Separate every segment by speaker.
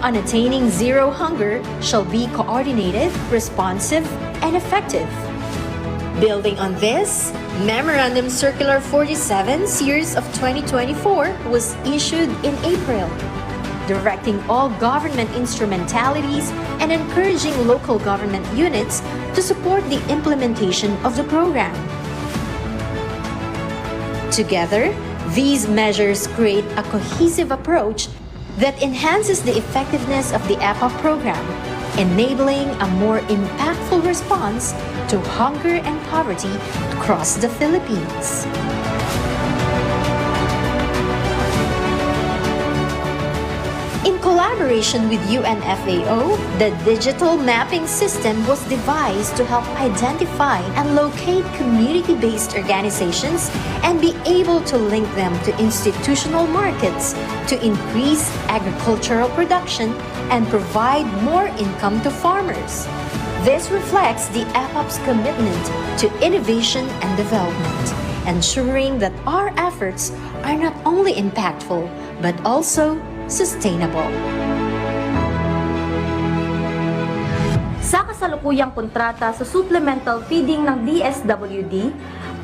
Speaker 1: on attaining zero hunger shall be coordinated, responsive, and effective. Building on this, Memorandum Circular 47 Series of 2024 was issued in April, directing all government instrumentalities and encouraging local government units to support the implementation of the program. Together, these measures create a cohesive approach that enhances the effectiveness of the EPAHP program, enabling a more impactful response to hunger and poverty across the Philippines. In collaboration with UNFAO, the digital mapping system was devised to help identify and locate community-based organizations and be able to link them to institutional markets to increase agricultural production and provide more income to farmers. This reflects the EPAHP's commitment to innovation and development, ensuring that our efforts are not only impactful but also sustainable.
Speaker 2: Sa kasalukuyang kontrata sa supplemental feeding ng DSWD,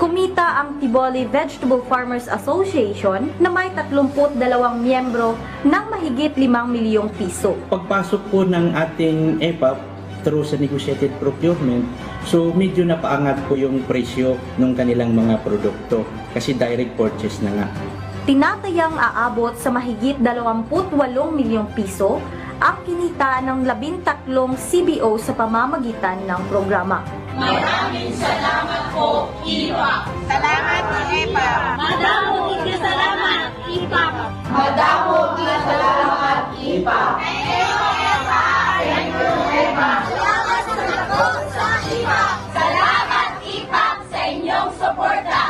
Speaker 2: kumita ang Tiboli Vegetable Farmers Association na may 32 miyembro ng mahigit 5 milyong piso.
Speaker 3: Pagpasok po ng ating EPAHP through sa negotiated procurement, so medyo napaangat po yung presyo ng kanilang mga produkto kasi direct purchase na nga.
Speaker 2: Tinatayang aabot sa mahigit 28 milyong piso ang kinita ng 13 CBO sa pamamagitan ng programa.
Speaker 4: Maraming salamat po, EPAHP! Salamat po, EPAHP! Madamo tigil salamat, EPAHP! Madamo tigil salamat, EPAHP! Thank you, EPAHP! Thank you, EPAHP! Salamat sa lagot sa EPAHP! Salamat, EPAHP, sa inyong suporta!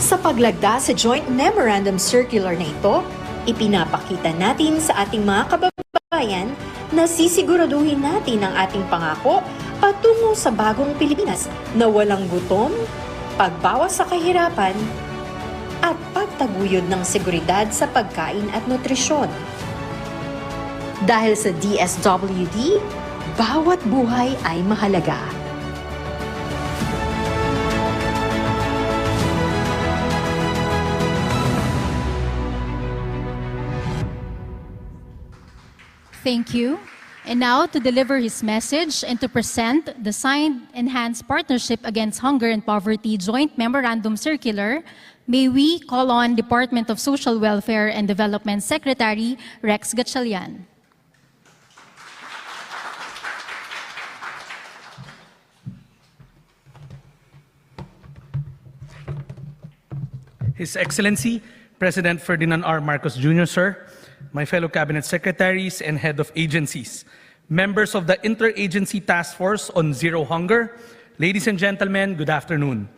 Speaker 1: Sa paglagda sa Joint Memorandum Circular na ito, ipinapakita natin sa ating mga kababayan na sisiguraduhin natin ang ating pangako patungo sa bagong Pilipinas na walang gutom, pagbawas sa kahirapan, at pagtaguyod ng seguridad sa pagkain at nutrisyon. Dahil sa DSWD, bawat buhay ay mahalaga.
Speaker 5: Thank you. And now, to deliver his message and to present the signed Enhanced Partnership Against Hunger and Poverty Joint Memorandum Circular, may we call on Department of Social Welfare and Development Secretary Rex Gatchalian.
Speaker 6: His Excellency, President Ferdinand R. Marcos Jr., sir, my fellow cabinet secretaries and head of agencies, members of the Interagency Task Force on Zero Hunger, ladies and gentlemen, good afternoon.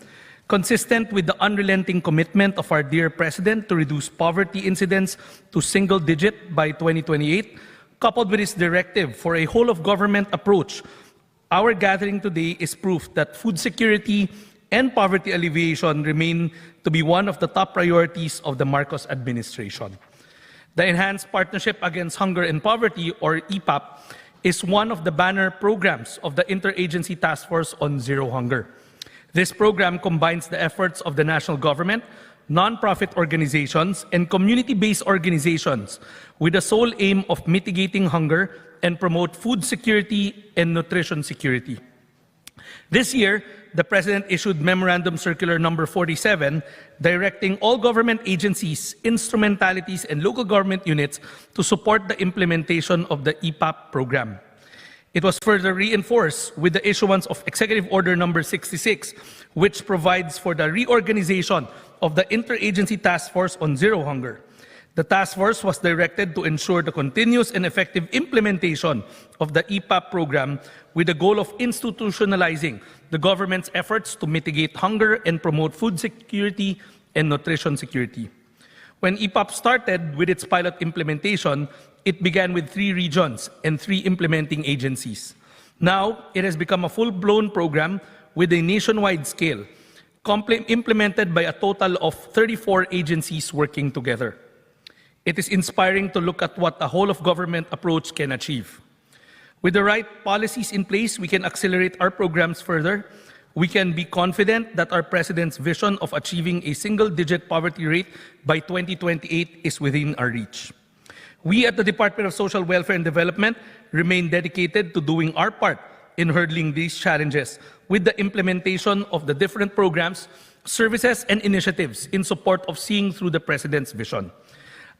Speaker 6: Consistent with the unrelenting commitment of our dear President to reduce poverty incidence to single digit by 2028, coupled with his directive for a whole-of-government approach, our gathering today is proof that food security and poverty alleviation remain to be one of the top priorities of the Marcos administration. The Enhanced Partnership Against Hunger and Poverty, or EPAHP, is one of the banner programs of the Interagency Task Force on Zero Hunger. This program combines the efforts of the national government, non-profit organizations, and community-based organizations with the sole aim of mitigating hunger and promote food security and nutrition security. This year, the President issued Memorandum Circular number 47, directing all government agencies, instrumentalities, and local government units to support the implementation of the EPAHP program. It was further reinforced with the issuance of Executive Order number 66, which provides for the reorganization of the Interagency Task Force on Zero Hunger. The task force was directed to ensure the continuous and effective implementation of the EPAHP program with the goal of institutionalizing the government's efforts to mitigate hunger and promote food security and nutrition security. When EPAHP started with its pilot implementation, it began with 3 regions and 3 implementing agencies. Now, it has become a full-blown program with a nationwide scale, implemented by a total of 34 agencies working together. It is inspiring to look at what a whole-of-government approach can achieve. With the right policies in place, we can accelerate our programs further. We can be confident that our President's vision of achieving a single-digit poverty rate by 2028 is within our reach. We at the Department of Social Welfare and Development remain dedicated to doing our part in hurdling these challenges with the implementation of the different programs, services, and initiatives in support of seeing through the President's vision.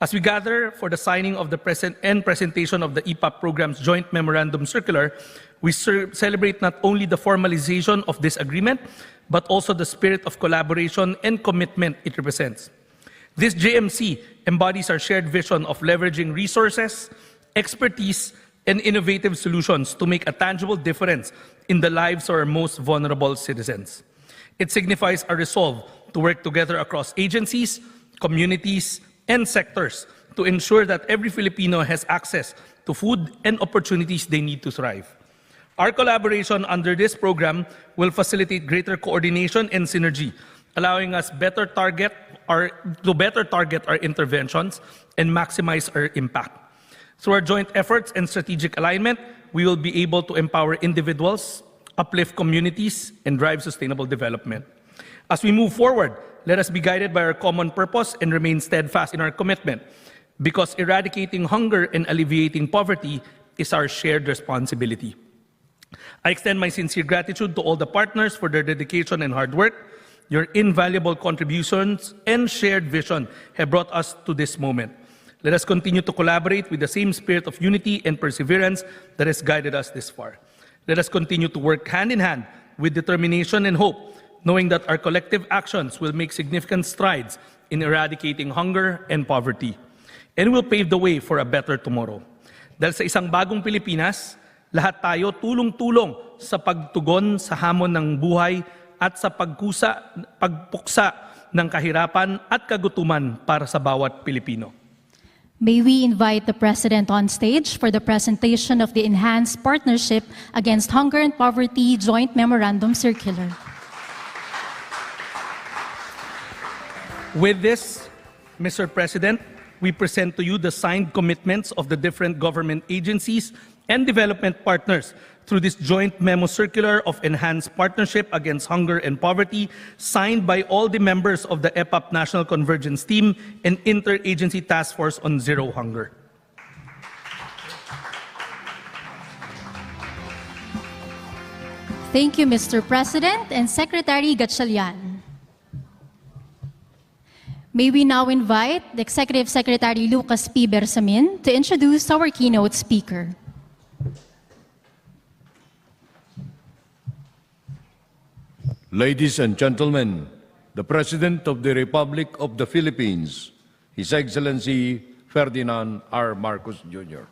Speaker 6: As we gather for the signing of the presentation of the EPAHP program's joint memorandum circular, we celebrate not only the formalization of this agreement, but also the spirit of collaboration and commitment it represents. This JMC embodies our shared vision of leveraging resources, expertise, and innovative solutions to make a tangible difference in the lives of our most vulnerable citizens. It signifies our resolve to work together across agencies, communities, and sectors to ensure that every Filipino has access to food and opportunities they need to thrive. Our collaboration under this program will facilitate greater coordination and synergy, allowing us to better target our interventions and maximize our impact. Through our joint efforts and strategic alignment, we will be able to empower individuals, uplift communities, and drive sustainable development. As we move forward, let us be guided by our common purpose and remain steadfast in our commitment, because eradicating hunger and alleviating poverty is our shared responsibility. I extend my sincere gratitude to all the partners for their dedication and hard work. Your invaluable contributions and shared vision have brought us to this moment. Let us continue to collaborate with the same spirit of unity and perseverance that has guided us this far. Let us continue to work hand in hand with determination and hope, knowing that our collective actions will make significant strides in eradicating hunger and poverty, and will pave the way for a better tomorrow. Dahil sa isang bagong Pilipinas, lahat tayo tulong-tulong sa pagtugon sa hamon ng buhay at sa pagpuksa ng kahirapan at kagutuman para sa bawat Pilipino.
Speaker 5: May we invite the President on stage for the presentation of the Enhanced Partnership Against Hunger and Poverty Joint Memorandum Circular.
Speaker 6: With this, Mr. President, we present to you the signed commitments of the different government agencies and development partners through this joint memo circular of Enhanced Partnership Against Hunger and Poverty, signed by all the members of the EPAHP National Convergence Team and Interagency Task Force on Zero Hunger.
Speaker 5: Thank you, Mr. President and Secretary Gatchalian. May we now invite the Executive Secretary Lucas P. Bersamin to introduce our keynote speaker.
Speaker 7: Ladies and gentlemen, the President of the Republic of the Philippines, His Excellency Ferdinand R. Marcos Jr.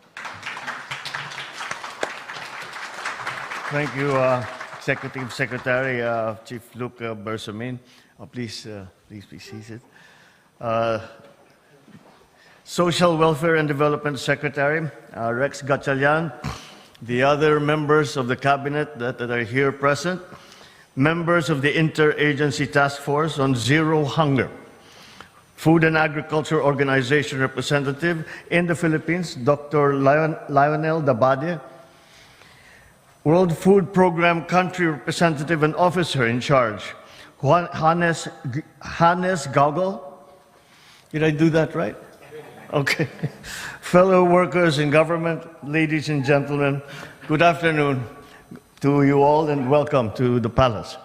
Speaker 8: Thank you, Executive Secretary, Chief Luke Bersamin. Please be seated. Social Welfare and Development Secretary, Rex Gatchalian, the other members of the Cabinet that are here present, members of the Interagency Task Force on Zero Hunger, Food and Agriculture Organization representative in the Philippines, Dr. Lionel Dabade, World Food Program country representative and officer in charge, Hannes Gaugal. Did I do that right? Okay. Fellow workers in government, ladies and gentlemen, good afternoon to you all and welcome to the Palace.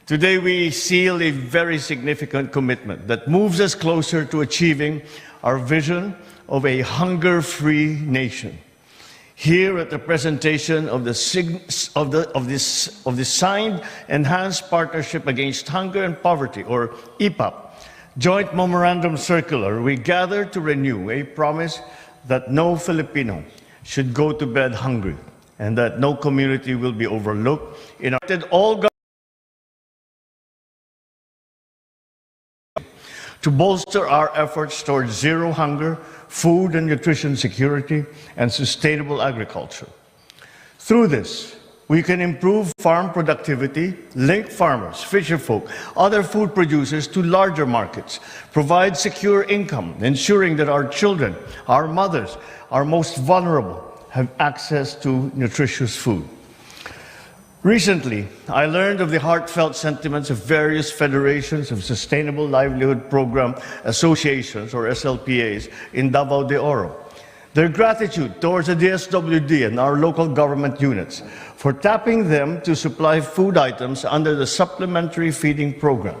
Speaker 8: Today we seal a very significant commitment that moves us closer to achieving our vision of a hunger-free nation. Here at the presentation of the signed Enhanced Partnership Against Hunger and Poverty, or EPAHP, Joint Memorandum Circular, we gather to renew a promise that no Filipino should go to bed hungry and that no community will be overlooked. In all to bolster our efforts towards zero hunger, food and nutrition security, and sustainable agriculture. Through this, We can improve farm productivity, link farmers, fisherfolk, other food producers to larger markets, provide secure income, ensuring that our children, our mothers, our most vulnerable have access to nutritious food. Recently, I learned of the heartfelt sentiments of various federations of Sustainable Livelihood Program Associations, or SLPAs, in Davao de Oro. Their gratitude towards the DSWD and our local government units for tapping them to supply food items under the Supplementary Feeding Program,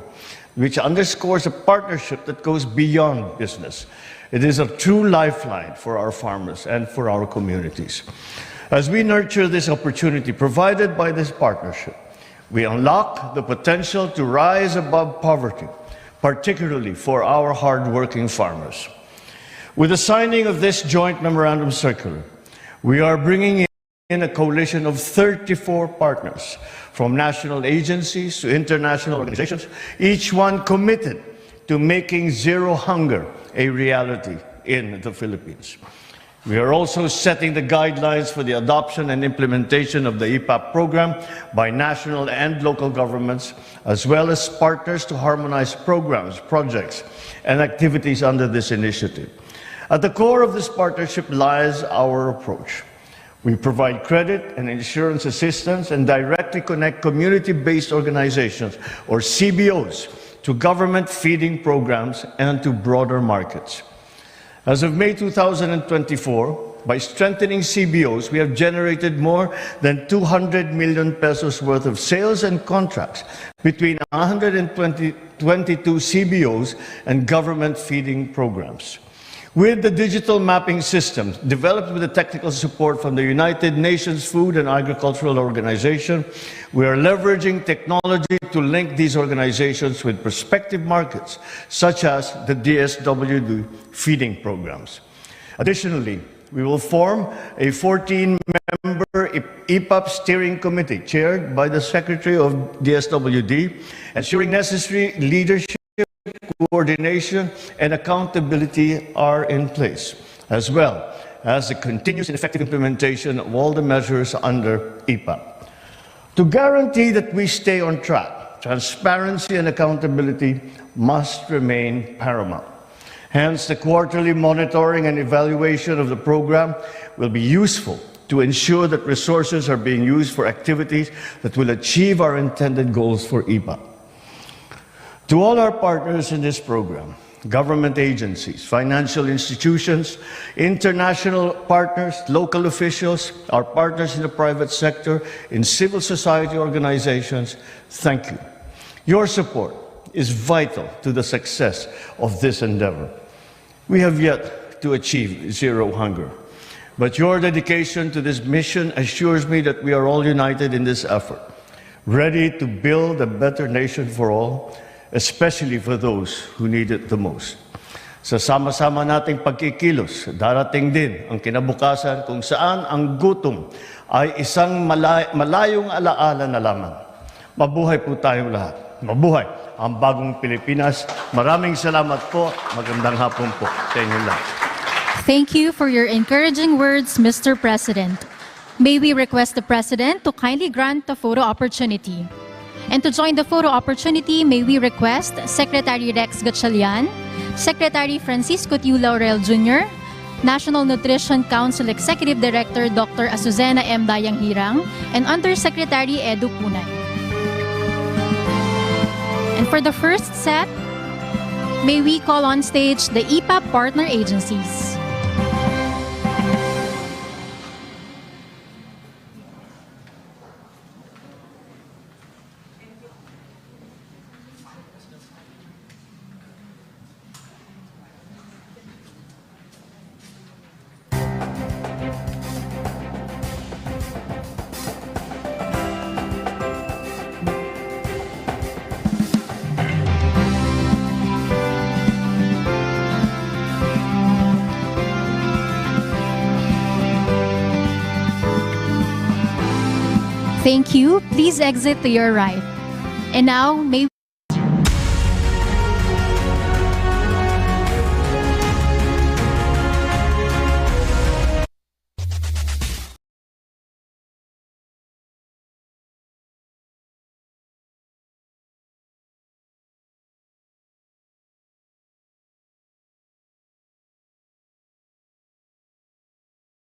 Speaker 8: which underscores a partnership that goes beyond business. It is a true lifeline for our farmers and for our communities. As we nurture this opportunity provided by this partnership, we unlock the potential to rise above poverty, particularly for our hard-working farmers. With the signing of this joint memorandum circular, we are bringing in a coalition of 34 partners, from national agencies to international organizations, each one committed to making zero hunger a reality in the Philippines. We are also setting the guidelines for the adoption and implementation of the EPAHP program by national and local governments, as well as partners to harmonize programs, projects, and activities under this initiative. At the core of this partnership lies our approach. We provide credit and insurance assistance and directly connect community-based organizations, or CBOs, to government feeding programs and to broader markets. As of May 2024, by strengthening CBOs, we have generated more than 200 million pesos worth of sales and contracts between 122 CBOs and government feeding programs. With the digital mapping system developed with the technical support from the United Nations Food and Agricultural Organization, we are leveraging technology to link these organizations with prospective markets, such as the DSWD feeding programs. Additionally, we will form a 14-member EPAHP steering committee chaired by the Secretary of DSWD, ensuring necessary leadership, coordination, and accountability are in place, as well as the continuous and effective implementation of all the measures under EPAHP. To guarantee that we stay on track, transparency and accountability must remain paramount. Hence, the quarterly monitoring and evaluation of the program will be useful to ensure that resources are being used for activities that will achieve our intended goals for EPAHP. To all our partners in this program, government agencies, financial institutions, international partners, local officials, our partners in the private sector, in civil society organizations, thank you. Your support is vital to the success of this endeavor. We have yet to achieve zero hunger, but your dedication to this mission assures me that we are all united in this effort, ready to build a better nation for all, especially for those who need it the most. Sa sama-sama nating pagkikilos, darating din ang kinabukasan kung saan ang gutom ay isang malayong alaala na lamang. Mabuhay po tayong lahat. Mabuhay ang bagong Pilipinas. Maraming salamat po. Magandang hapon po sa inyong lahat.
Speaker 5: Thank you for your encouraging words, Mr. President. May we request the President to kindly grant the photo opportunity. And to join the photo opportunity, may we request Secretary Rex Gatchalian, Secretary Francisco Tiu Laurel Jr., National Nutrition Council Executive Director Dr. Azucena M. Dayang-Hirang, and Undersecretary Edu Punay. And for the first set, may we call on stage the EPAHP partner agencies. Thank you. Please exit to your right. And now, may